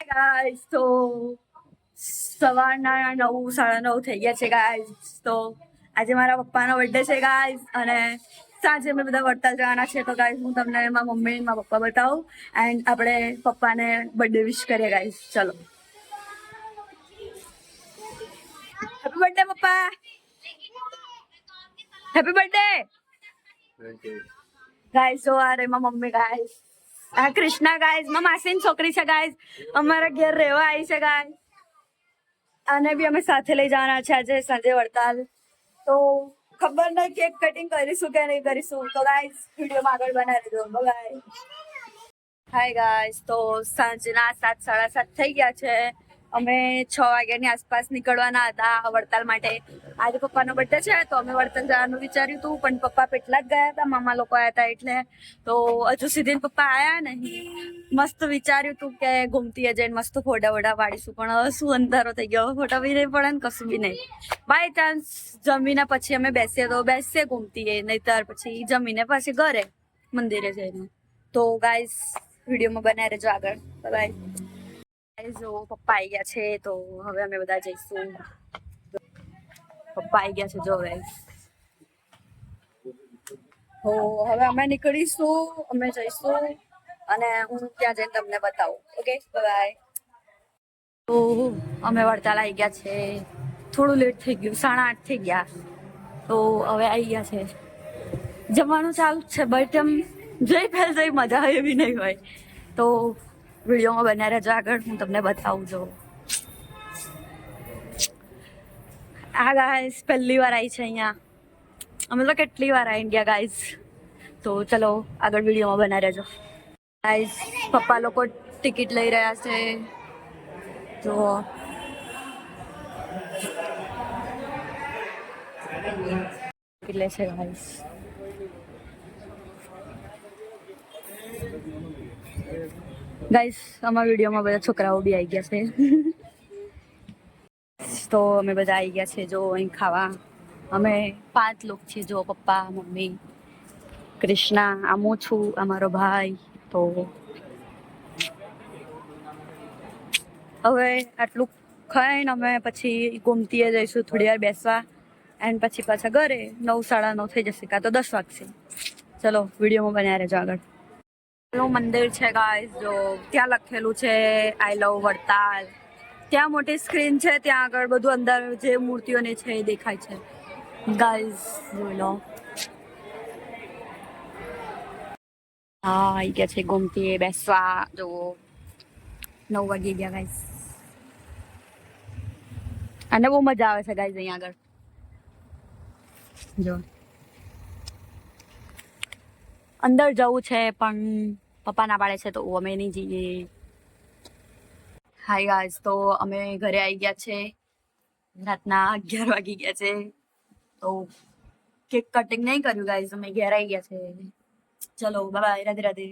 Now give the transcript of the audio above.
Guys તો સવારના 9 9:30 થઈ ગયા છે ગાઈસ. તો આજે મારા પપ્પાનો બર્થડે છે ગાઈસ અને સાંજે અમે બધા વડતાલ જવાના છે. તો ગાઈસ હું તમને મારા મમ્મી અને મારા પપ્પા બતાવું એન્ડ આપણે પપ્પાને બર્થડે વિશ કરીએ ગાઈસ. ચલો હેપી બર્થડે પપ્પા, હેપી બર્થડે ગાઈસ. જો આ રે મારા મમ્મી ગાઈસ, આ કૃષ્ણા ગાઈસ મારા માસીની છોકરી છે ગાઈસ, અમારા ઘેર રહેવા આવી છે ગાઈસ. આને બી અમે સાથે લઈ જવાના છે આજે સાંજે વડતાલ. તો ખબર નહીં કેક કટિંગ કરીશું કે નહીં કરીશું. તો ગાઈસ વિડીયોમાં આગળ બનાવી દો. બાય. હાય ગાઈસ, તો સાંજના 7 7:30 થઈ ગયા છે. અમે 6 વાગ્યાની આસપાસ નીકળવાના હતા વડતાલ માટે. આજે પપ્પાનો બર્થડે છે તો અમે વડતાલ જવાનું વિચાર્યું હતું, પણ પપ્પા પેટલા જ ગયા હતા, મામા લોકો આવ્યા હતા એટલે. તો હજુ સુધી પપ્પા આવ્યા નહીં. મસ્ત વિચાર્યું હતું કે ઘૂમતીએ જઈને મસ્ત ફોટા વોટા પાડીશું, પણ હવે શું અંધારો થઈ ગયો, ફોટા બી નહીં પડે ને કશું બી નહીં. બાય ચાન્સ જમીને પછી અમે બેસીએ તો બેસીએ ઘૂમતીએ, નહીતર પછી જમીને પછી ઘરે મંદિરે જઈને. તો ગાઈસ વિડીયોમાં બનાવી રહેજો આગળ. બાય. જો પપ્પા આવી ગયા છે તો હવે અમે બધા જઈશું. પપ્પા આવી ગયા છે જો ગાઈસ. તો હવે અમે નીકળીશું, અમે જઈશું અને હું ત્યાં જઈને તમને બતાવું. Okay bye. તો અમે વડતાલ આવી ગયા છે. થોડું લેટ થઈ ગયું, 8:30 થઈ ગયા. તો હવે આવી ગયા છે. જમવાનું ચાલુ છે બટ એમ જઈ પહેલ જઈ મજા આવે એવી નહીં હોય. તો વિડીયોમાં બન્યા રહેજો આગળ, હું તમને બતાવું છું. આ ગાઈસ પહેલી વાર આવી છે અહીંયા. અમે તો કેટલી વાર આવી ગયા ગાઈસ. તો ચલો આગળ વિડીયોમાં બન્યા રહેજો ગાઈસ. પપ્પા લોકો ટિકિટ લઈ રહ્યા છે. તો ટિકિટ લે છે ગાઈસ. ગાઈસ અમારા વિડીયોમાં બધા છોકરાઓ બી આવી ગયા છે. તો અમે બધા આવી ગયા છે જો અહીં ખાવા. અમે 5 લોકો છીએ જો, પપ્પા, મમ્મી, કૃષ્ણા, આમું છું, અમારો ભાઈ. તો હવે આટલું ખાઈને અમે પછી ઘૂમતીએ જઈશું થોડી વાર બેસવા એન્ડ પછી પાછા ઘરે. 9 9:30 થઈ જશે કાં તો 10 વાગશે. ચલો વિડીયોમાં બન્યા રહેજો આગળ. મંદિર છે ગાઈસ, જો ત્યાં લખેલું છે આઈ લવ વડતાલ. ત્યાં મોટી સ્ક્રીન છે, ત્યાં આગળ બધું અંદર જે મૂર્તિઓને છે એ દેખાય છે ગાઈસ. જોઈ લો. હા આવી ગયા છે ઘૂમતીએ બેસવા. જો 9 વાગી ગયા ગાઈસ. અને બહુ મજા આવે છે ગાઈસ અહીંયા આગળ. જો અંદર જવું છે પણ પપ્પા ના પાડે છે તો અમે નહીં જઈએ. હાય ગાઈસ, તો અમે ઘરે આવી ગયા છે. રાતના 11 વાગી ગયા છે. તો કેક કટિંગ નહીં કર્યું ગાઈસ, અમે ઘરે આવી ગયા છે. ચલો બાય બાય, રાધે રાધે.